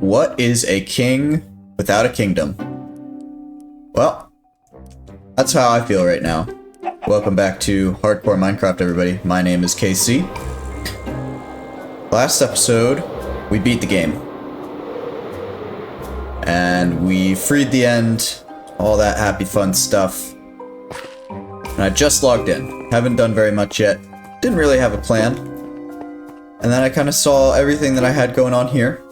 What is a king without a kingdom? Well, that's how I feel right now. Welcome back to Hardcore Minecraft, everybody. My name is KC. Last episode, we beat the game. And we freed the end, all that happy fun stuff. And I just logged in. Haven't done very much yet. Didn't really have a plan. And then I kind of saw everything that I had going on here.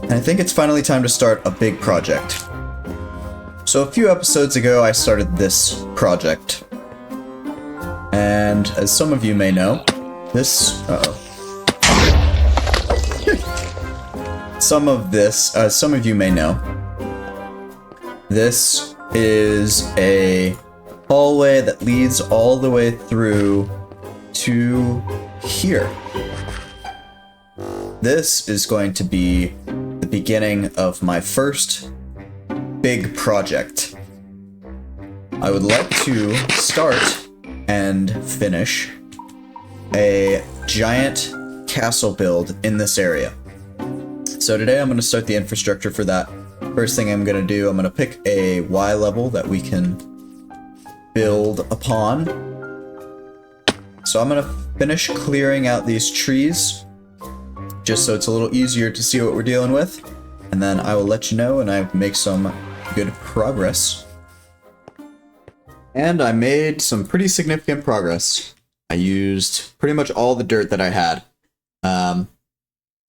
And I think it's finally time to start a big project. So a few episodes ago, I started this project. And as some of you may know, this... some of you may know, this is a hallway that leads all the way through to here. This is going to be the beginning of my first big project. I would like to start and finish a giant castle build in this area. So today I'm going to start the infrastructure for that. First thing I'm going to do, I'm going to pick a Y level that we can build upon. So I'm going to finish clearing out these trees, just so it's a little easier to see what we're dealing with. And then I will let you know and I make some good progress. And I made some pretty significant progress. I used pretty much all the dirt that I had. And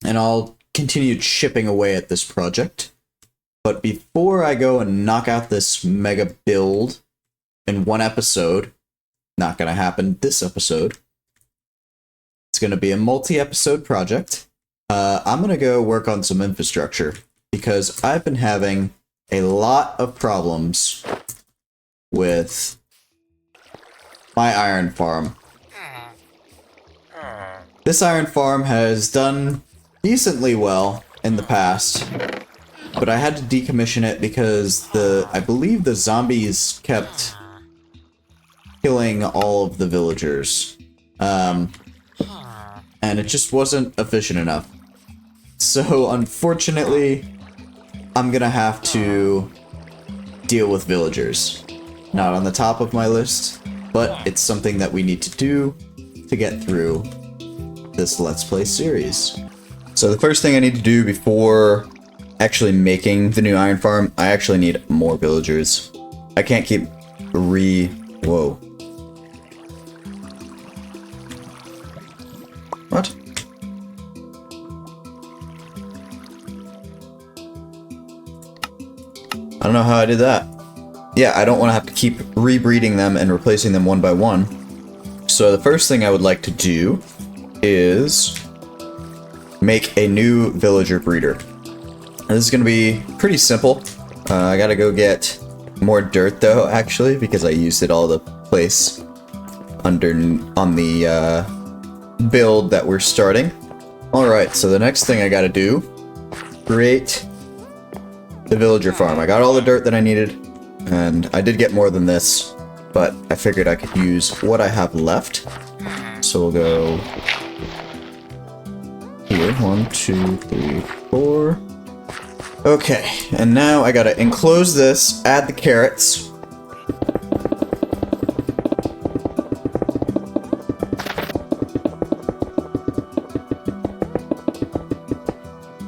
I'll continue chipping away at this project. But before I go and knock out this mega build in one episode, not gonna happen this episode. It's gonna be a multi-episode project. I'm gonna go work on some infrastructure because I've been having a lot of problems with my iron farm. This iron farm has done decently well in the past, but I had to decommission it because I believe the zombies kept killing all of the villagers. And it just wasn't efficient enough. So unfortunately, I'm gonna have to deal with villagers. Not on the top of my list, but it's something that we need to do to get through this Let's Play series. So the first thing I need to do before actually making the new iron farm, I actually need more villagers. I can't keep Whoa. What? I don't know how I did that. Yeah, I don't want to have to keep rebreeding them and replacing them one by one. So the first thing I would like to do is make a new villager breeder. This is going to be pretty simple. I gotta go get more dirt though, actually, because I used it all to place on the build that we're starting. Alright, so the next thing I gotta do, create the villager farm. I got all the dirt that I needed, and I did get more than this, but I figured I could use what I have left. So we'll go here, 1, 2, 3, 4. Okay, and now I gotta enclose this, add the carrots.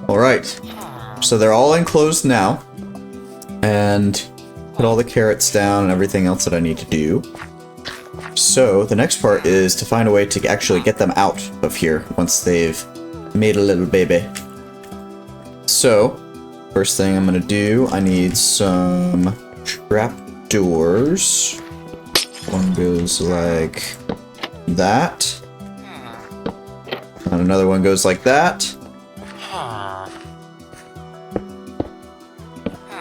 Alright, so they're all enclosed now, and put all the carrots down and everything else that I need to do. So the next part is to find a way to actually get them out of here once they've made a little baby. So, first thing I'm gonna do, I need some trap doors. One goes like that. And another one goes like that.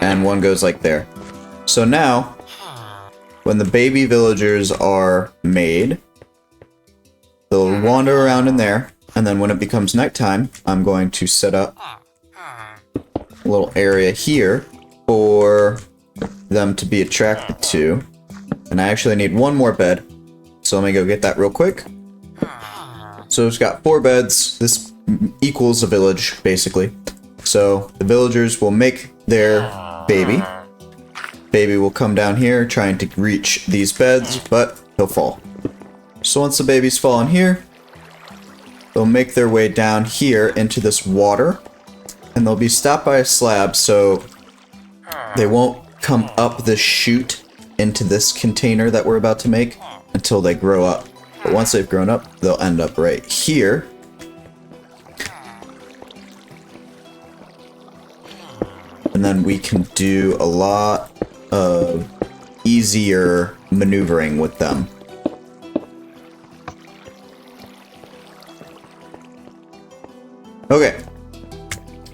And one goes like there. So now, when the baby villagers are made, they'll wander around in there, and then when it becomes nighttime, I'm going to set up a little area here for them to be attracted to. And I actually need one more bed, so let me go get that real quick. So it's got 4 beds. This equals a village, basically. So the villagers will make their baby. Baby will come down here trying to reach these beds, but he'll fall. So once the babies fall in here, they'll make their way down here into this water, and they'll be stopped by a slab, so they won't come up this chute into this container that we're about to make until they grow up. But once they've grown up, they'll end up right here. And then we can do a lot of easier maneuvering with them. Okay,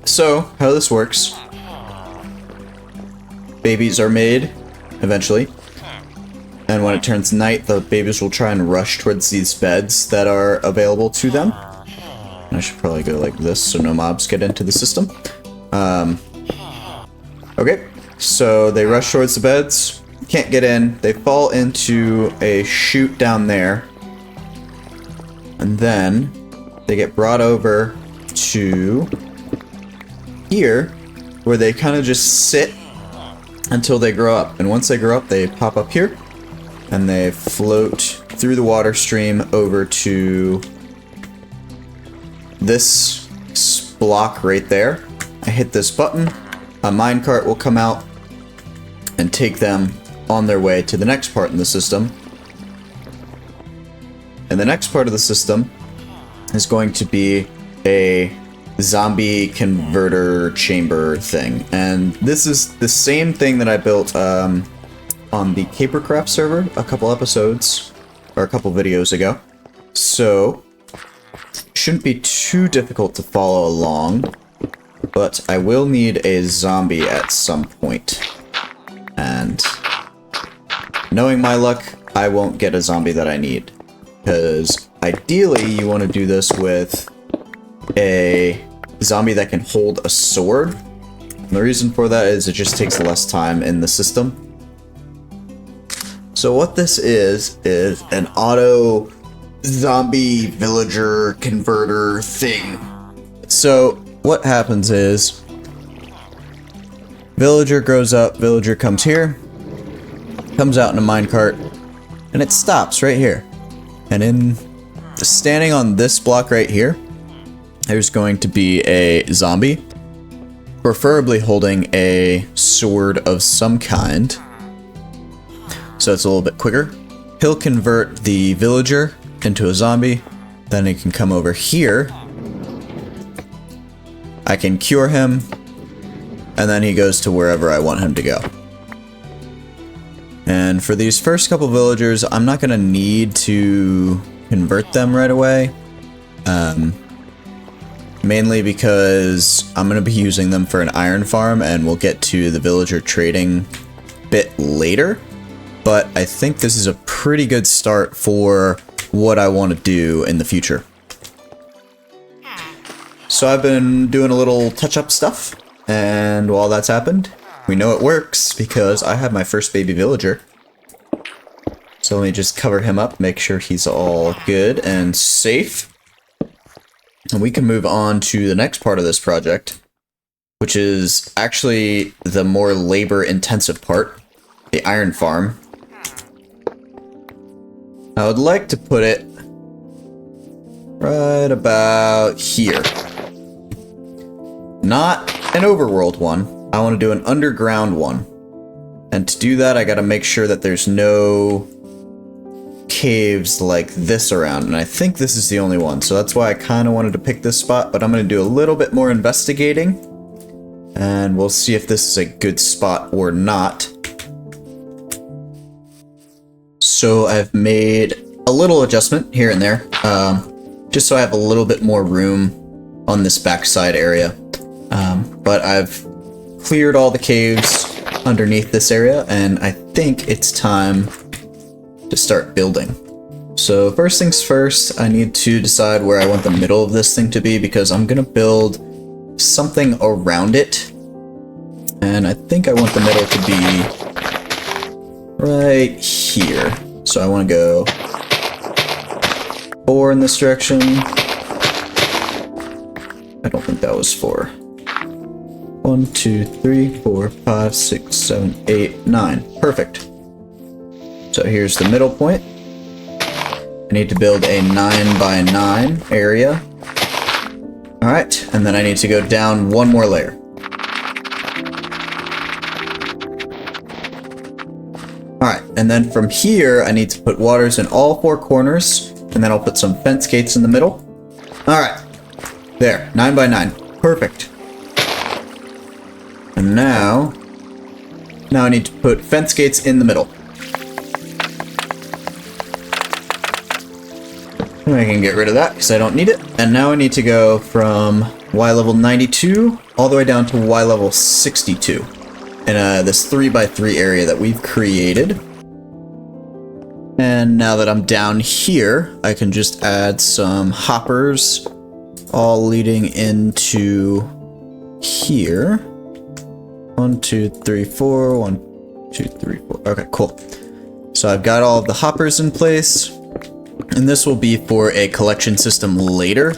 so how this works. Babies are made, eventually. And when it turns night, the babies will try and rush towards these beds that are available to them. And I should probably go like this so no mobs get into the system. Okay, so they rush towards the beds, can't get in, they fall into a chute down there. And then they get brought over to here, where they kind of just sit until they grow up. And once they grow up, they pop up here, and they float through the water stream over to this block right there. I hit this button, a minecart will come out and take them on their way to the next part in the system. And the next part of the system is going to be a zombie converter chamber thing. And this is the same thing that I built on the Capercraft server a couple episodes, or a couple videos ago. So, shouldn't be too difficult to follow along. But I will need a zombie at some point. And knowing my luck, I won't get a zombie that I need. Because ideally, you want to do this with a zombie that can hold a sword. And the reason for that is it just takes less time in the system. So what this is an auto zombie villager converter thing. So what happens is, villager grows up, villager comes here, comes out in a minecart, and it stops right here. And in standing on this block right here, there's going to be a zombie, preferably holding a sword of some kind, so it's a little bit quicker. He'll convert the villager into a zombie, then he can come over here. I can cure him, and then he goes to wherever I want him to go. And for these first couple villagers, I'm not going to need to convert them right away. Mainly because I'm going to be using them for an iron farm, and we'll get to the villager trading bit later. But I think this is a pretty good start for what I want to do in the future. So I've been doing a little touch-up stuff, and while that's happened, we know it works because I have my first baby villager. So let me just cover him up, make sure he's all good and safe. And we can move on to the next part of this project, which is actually the more labor-intensive part, the iron farm. I would like to put it right about here. Not an overworld one. I want to do an underground one. And to do that, I gotta make sure that there's no caves like this around. And I think this is the only one. So that's why I kind of wanted to pick this spot. But I'm going to do a little bit more investigating. And we'll see if this is a good spot or not. So I've made a little adjustment here and there. Just so I have a little bit more room on this backside area. But I've cleared all the caves underneath this area, and I think it's time to start building. So first things first, I need to decide where I want the middle of this thing to be, because I'm gonna build something around it. And I think I want the middle to be right here. So I want to go 4 in this direction. I don't think that was 4. 1, 2, 3, 4, 5, 6, 7, 8, 9. Perfect. So here's the middle point. I need to build a 9 by 9 area. Alright, and then I need to go down one more layer. Alright, and then from here, I need to put waters in all 4 corners, and then I'll put some fence gates in the middle. Alright, there, 9 by 9. Perfect. And now I need to put fence gates in the middle. I can get rid of that because I don't need it. And now I need to go from Y level 92 all the way down to Y level 62 in this 3 by 3 area that we've created. And now that I'm down here, I can just add some hoppers all leading into here. 1, 2, 3, 4. 1, 2, 3, 4. Okay, cool. So I've got all of the hoppers in place. And this will be for a collection system later,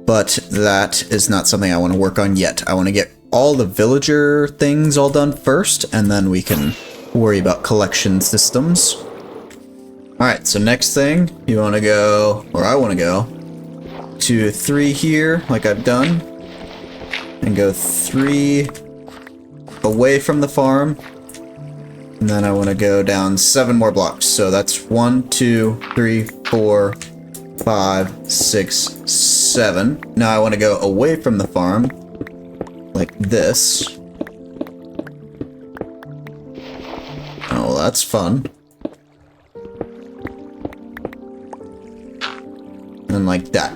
but that is not something I want to work on yet. I want to get all the villager things all done first, and then we can worry about collection systems. Alright, so next thing, you want to go, or I want to go, to 3 here, like I've done, and go 3 away from the farm. And then I want to go down 7 more blocks. So that's 1, 2, 3, 4, 5, 6, 7. Now I want to go away from the farm, like this. Oh, well, that's fun. And like that.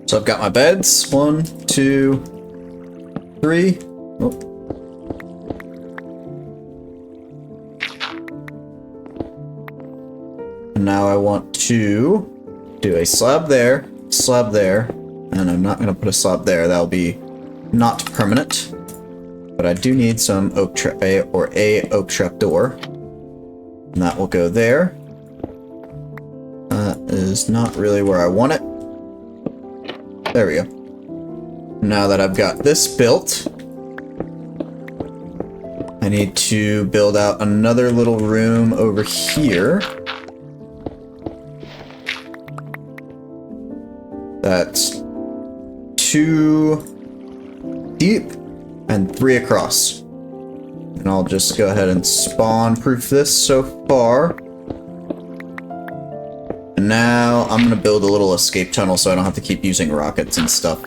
So I've got my beds. 1, 2, 3. Oh. Now I want to do a slab there, and I'm not going to put a slab there. That'll be not permanent. But I do need some oak trap or a oak trap door, and that will go there. That is not really where I want it. There we go. Now that I've got this built, I need to build out another little room over here. That's 2 deep and 3 across. And I'll just go ahead and spawn proof this so far. And now I'm going to build a little escape tunnel so I don't have to keep using rockets and stuff.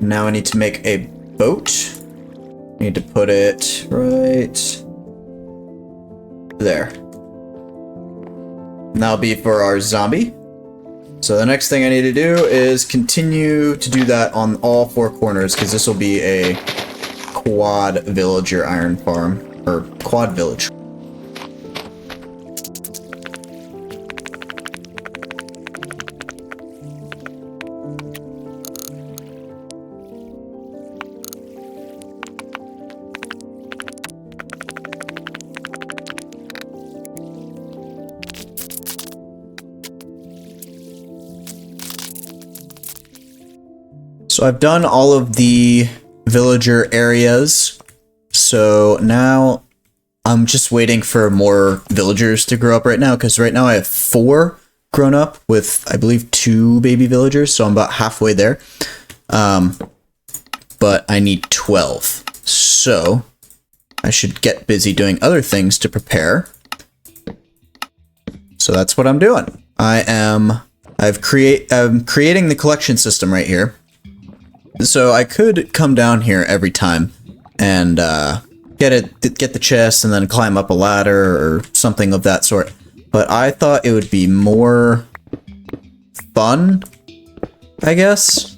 Now I need to make a boat. I need to put it right there. And that'll be for our zombie. So the next thing I need to do is continue to do that on all 4 corners, because this will be a quad villager iron farm, or quad village. So I've done all of the villager areas, so now I'm just waiting for more villagers to grow up right now, because right now I have 4 grown up with, I believe, 2 baby villagers, so I'm about halfway there. But I need 12, so I should get busy doing other things to prepare. So that's what I'm doing. I'm creating the collection system right here. So I could come down here every time and get the chest and then climb up a ladder or something of that sort. But I thought it would be more fun, I guess,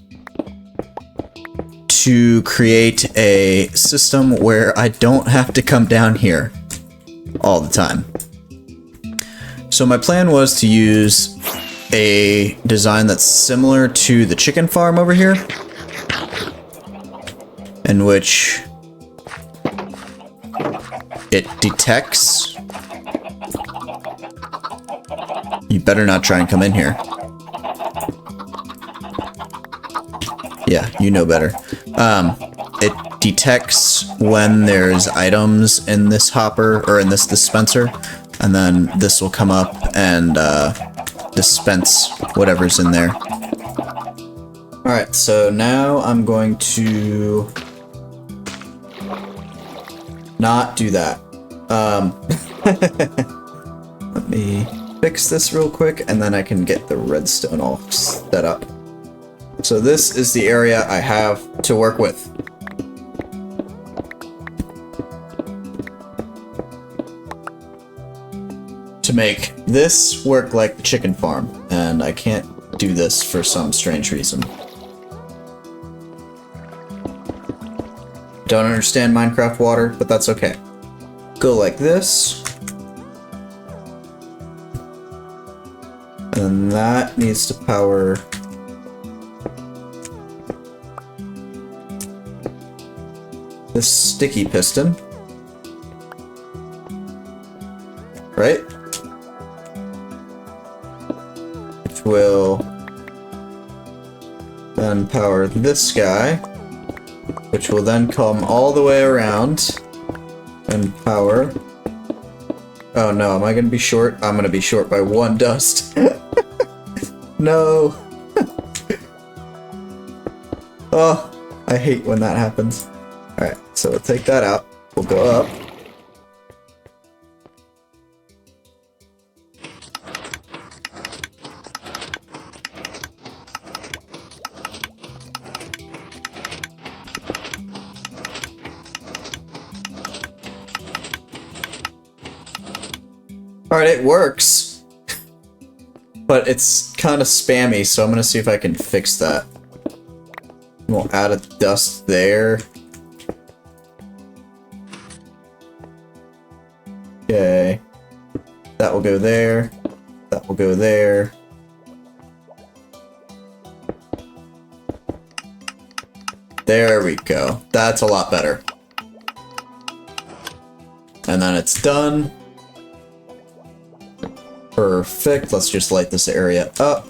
to create a system where I don't have to come down here all the time. So my plan was to use a design that's similar to the chicken farm over here, in which it detects. You better not try and come in here. Yeah, you know better. It detects when there's items in this hopper, or in this dispenser, and then this will come up and dispense whatever's in there. Alright, so now I'm going to not do that. Let me fix this real quick, and then I can get the redstone all set up. So this is the area I have to work with. To make this work like the chicken farm, and I can't do this for some strange reason. Don't understand Minecraft water, but that's okay. Go like this. And that needs to power this sticky piston. Right? Which will then power this guy, which will then come all the way around and power. Oh no, am I gonna be short? I'm gonna be short by 1 dust. No. Oh, I hate when that happens. Alright, so we'll take that out. We'll go up. Alright, it works. But it's kind of spammy, so I'm gonna see if I can fix that. We'll add a dust there. Okay. That will go there. That will go there. There we go. That's a lot better. And then it's done. Perfect. Let's just light this area up.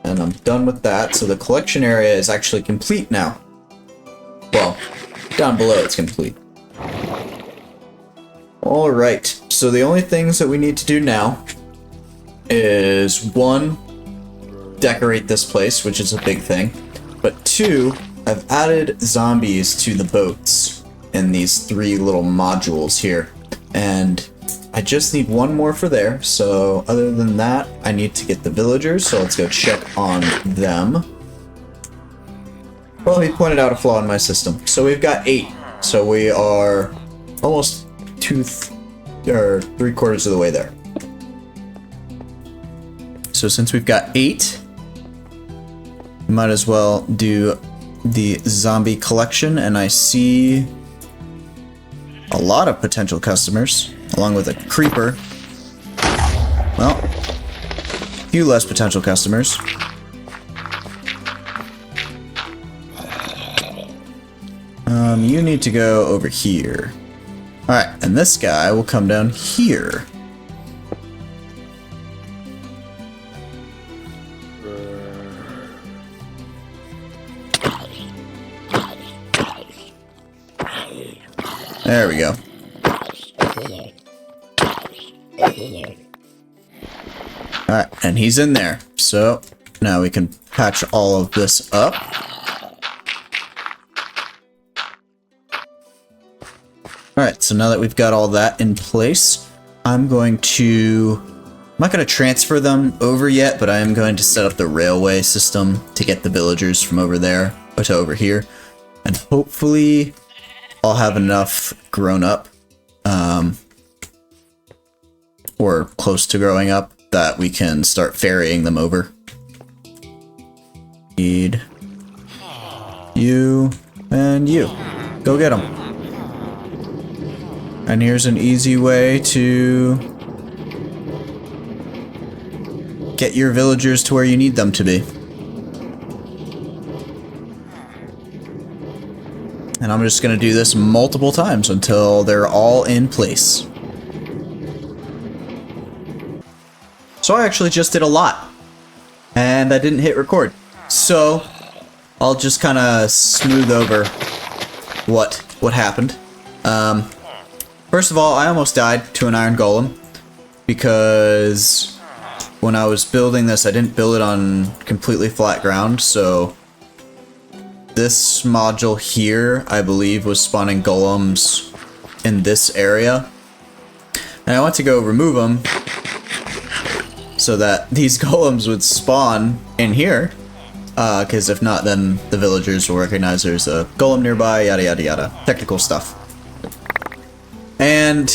And I'm done with that. So the collection area is actually complete now. Well, down below it's complete. Alright, so the only things that we need to do now is 1, decorate this place, which is a big thing. But 2, I've added zombies to the boats in these 3 little modules here. And I just need 1 more for there, so other than that, I need to get the villagers, so let's go check on them. Well, he pointed out a flaw in my system. So we've got 8. So we are almost 3/4 of the way there. So since we've got 8, we might as well do the zombie collection, and I see a lot of potential customers, along with a creeper. Well, a few less potential customers. You need to go over here. Alright, and this guy will come down here. There we go. Alright, and he's in there. So, now we can patch all of this up. Alright, so now that we've got all that in place, I'm not going to transfer them over yet, but I am going to set up the railway system to get the villagers from over there to over here. And hopefully I'll have enough grown up, or close to growing up, that we can start ferrying them over. Need you and you. Go get them. And here's an easy way to get your villagers to where you need them to be. And I'm just going to do this multiple times until they're all in place. So I actually just did a lot. and I didn't hit record. So I'll just kind of smooth over what happened. First of all, I almost died to an iron golem because when I was building this, I didn't build it on completely flat ground, so this module here, I believe, was spawning golems in this area. And I went to go remove them so that these golems would spawn in here. Because if not, then the villagers will recognize there's a golem nearby, yada yada yada. Technical stuff. And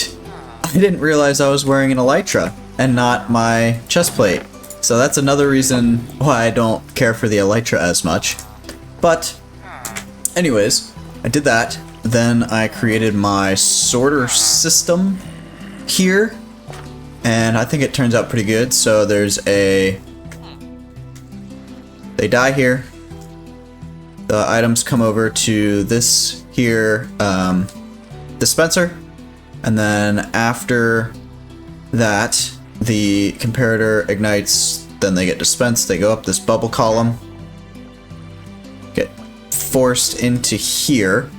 I didn't realize I was wearing an elytra and not my chest plate. So that's another reason why I don't care for the elytra as much. But anyways, I did that. Then I created my sorter system here. And I think it turns out pretty good. So there's a... They die here. The items come over to this here dispenser. And then after that, the comparator ignites, then they get dispensed, they go up this bubble column, get forced into here,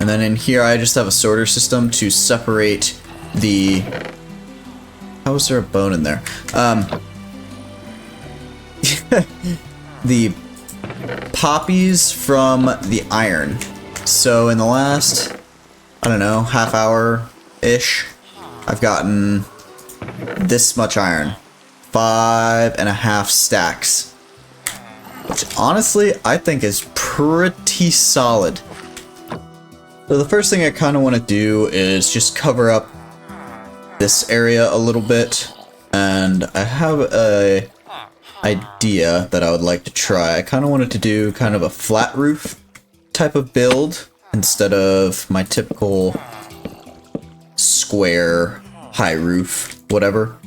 and then in here I just have a sorter system to separate the... How is there a bone in there? The poppies from the iron. So in the last, I don't know, half hour-ish, I've gotten this much iron. 5.5 stacks. Which honestly, I think is pretty solid. So the first thing I kind of want to do is just cover up this area a little bit. And I have a idea that I would like to try. I kind of wanted to do kind of a flat roof type of build instead of my typical square high roof, whatever.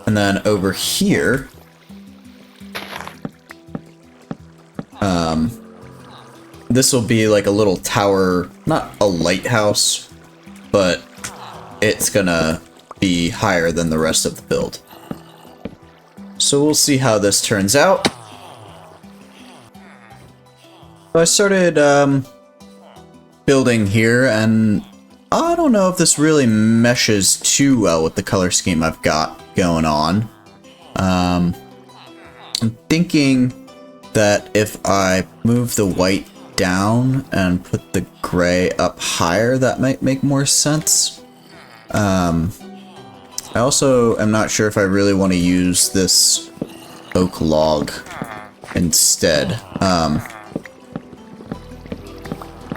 And then over here, this will be like a little tower, not a lighthouse, but it's gonna be higher than the rest of the build. So we'll see how this turns out. So I started building here, and I don't know if this really meshes too well with the color scheme I've got going on. I'm thinking that if I move the white down and put the gray up higher, that might make more sense. I also am not sure if I really want to use this oak log instead.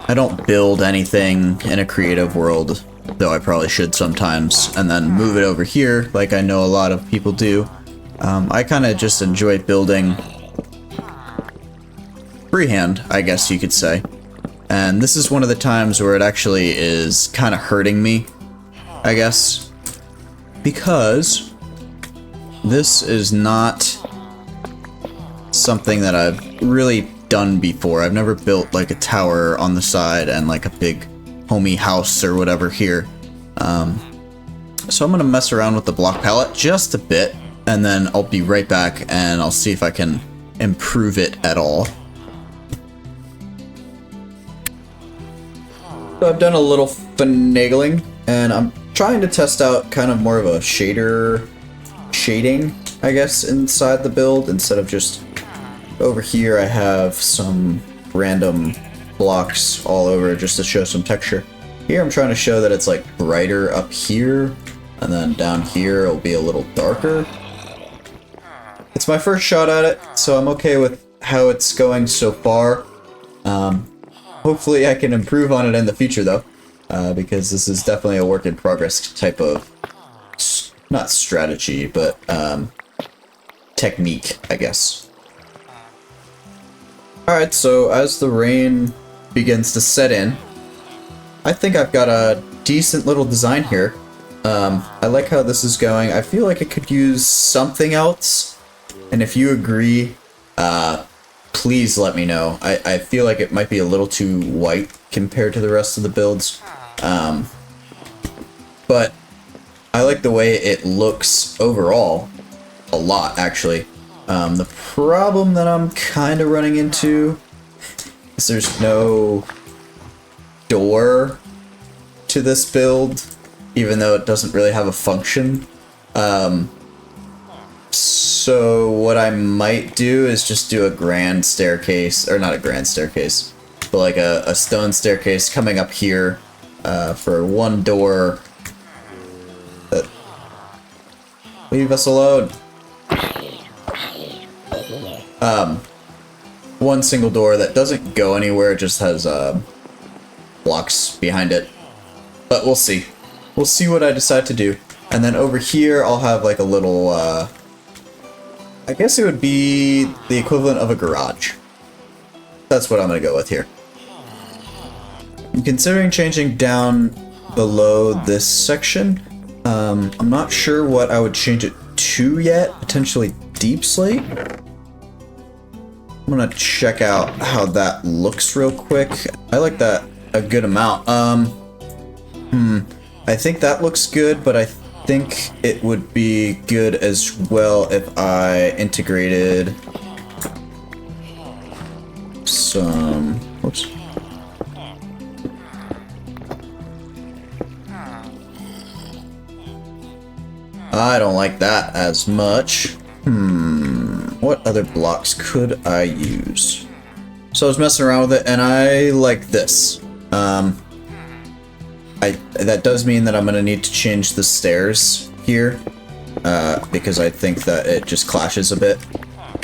I don't build anything in a creative world, though I probably should sometimes, and then move it over here like I know a lot of people do. I kind of just enjoy building freehand, I guess you could say. And this is one of the times where it actually is kind of hurting me, I guess. Because this is not something that I've really done before. I've never built like a tower on the side and like a big homey house or whatever here. So I'm gonna mess around with the block palette just a bit, and then I'll be right back and I'll see if I can improve it at all. So I've done a little finagling, and I'm trying to test out kind of more of a shading, I guess, inside the build, instead of just over here I have some random blocks all over just to show some texture. Here I'm trying to show that it's like brighter up here, and then down here it'll be a little darker. It's my first shot at it, so I'm okay with how it's going so far. Hopefully I can improve on it in the future though, because this is definitely a work in progress type of, not strategy, but technique, I guess. Alright, so as the rain begins to set in, I think I've got a decent little design here. I like how this is going. I feel like it could use something else, and if you agree, please let me know. I feel like it might be a little too white compared to the rest of the builds. But I like the way it looks overall. A lot, actually. The problem that I'm kind of running into is there's no door to this build, even though it doesn't really have a function. So what I might do is just do a grand staircase, or not a grand staircase, but like a stone staircase coming up here for one door. Leave us alone. One single door that doesn't go anywhere, it just has blocks behind it. But we'll see. We'll see what I decide to do. And then over here, I'll have like a little, I guess it would be the equivalent of a garage. That's what I'm going to go with here. I'm considering changing down below this section. I'm not sure what I would change it to yet. Potentially deep slate. I'm going to check out how that looks real quick. I like that a good amount. I think that looks good, but I think it would be good as well if I integrated some, whoops. I don't like that as much. What other blocks could I use? So I was messing around with it, and I like this. That does mean that I'm gonna need to change the stairs here, because I think that it just clashes a bit.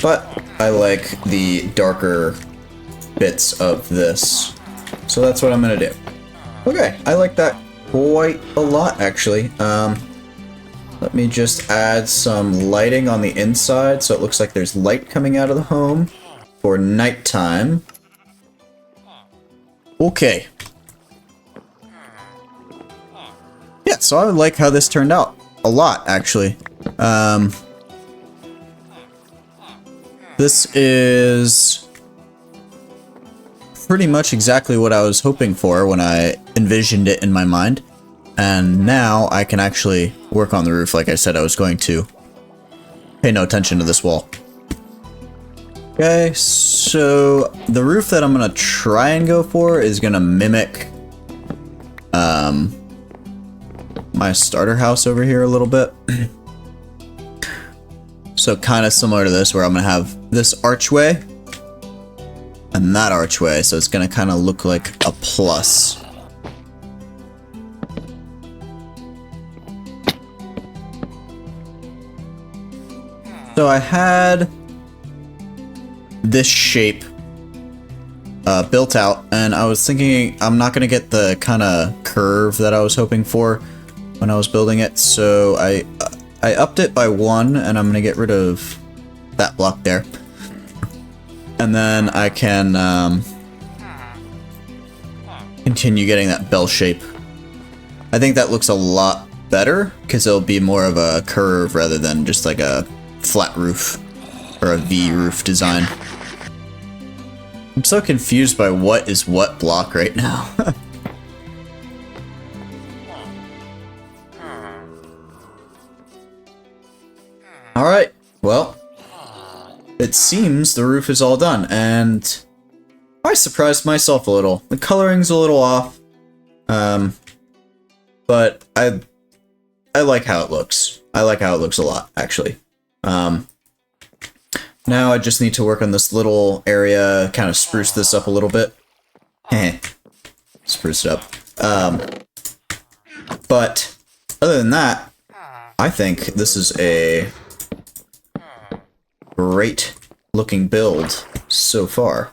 But I like the darker bits of this, so that's what I'm gonna do. Okay, I like that quite a lot, actually. Let me just add some lighting on the inside, so it looks like there's light coming out of the home for nighttime. Okay. Yeah, so I like how this turned out a lot, actually. This is pretty much exactly what I was hoping for when I envisioned it in my mind. And now I can actually work on the roof like I said I was going to. Pay no attention to this wall. Okay, so the roof that I'm gonna try and go for is gonna mimic my starter house over here a little bit. So kind of similar to this, where I'm gonna have this archway and that archway, so it's gonna kind of look like a plus. So I had this shape built out, and I was thinking I'm not going to get the kind of curve that I was hoping for when I was building it, so I upped it by 1, and I'm going to get rid of that block there. And then I can continue getting that bell shape. I think that looks a lot better, because it'll be more of a curve rather than just like a flat roof or a V roof design. I'm so confused by what is what block right now. Alright, well, it seems the roof is all done, and I surprised myself a little. The coloring's a little off, but I like how it looks. I like how it looks a lot, actually. Now I just need to work on this little area, kind of spruce this up a little bit. Spruce it up. But other than that, I think this is a great looking build so far.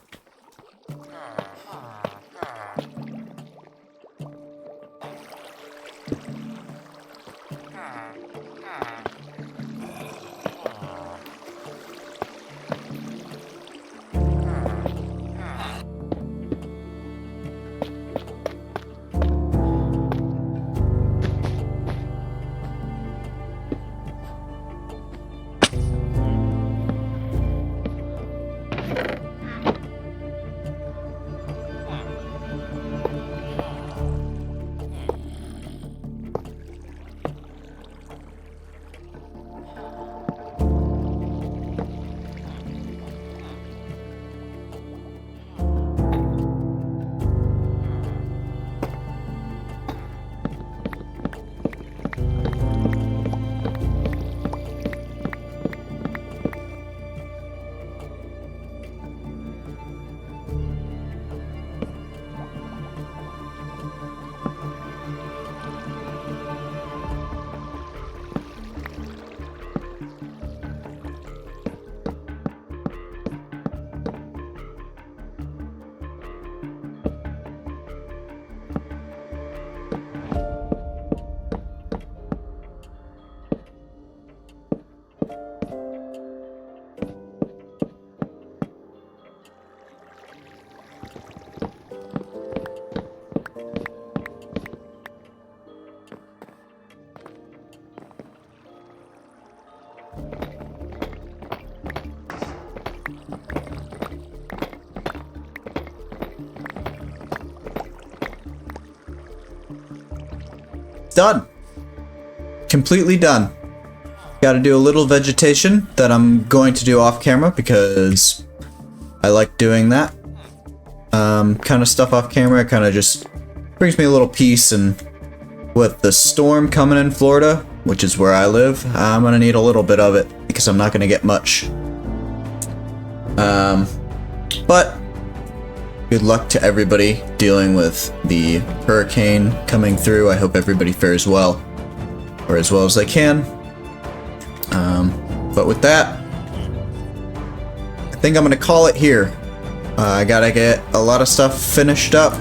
Done. Completely done. Gotta do a little vegetation that I'm going to do off camera because I like doing that. Kind of stuff off camera kind of just brings me a little peace, and with the storm coming in Florida, which is where I live, I'm gonna need a little bit of it because I'm not gonna get much. But good luck to everybody dealing with the hurricane coming through. I hope everybody fares well, or as well as they can. But with that, I think I'm gonna call it here. I gotta get a lot of stuff finished up,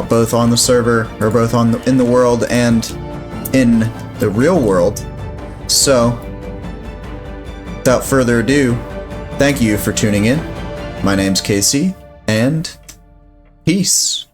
both on the server, or both in the world and in the real world. So, without further ado, thank you for tuning in. My name's Casey, and peace.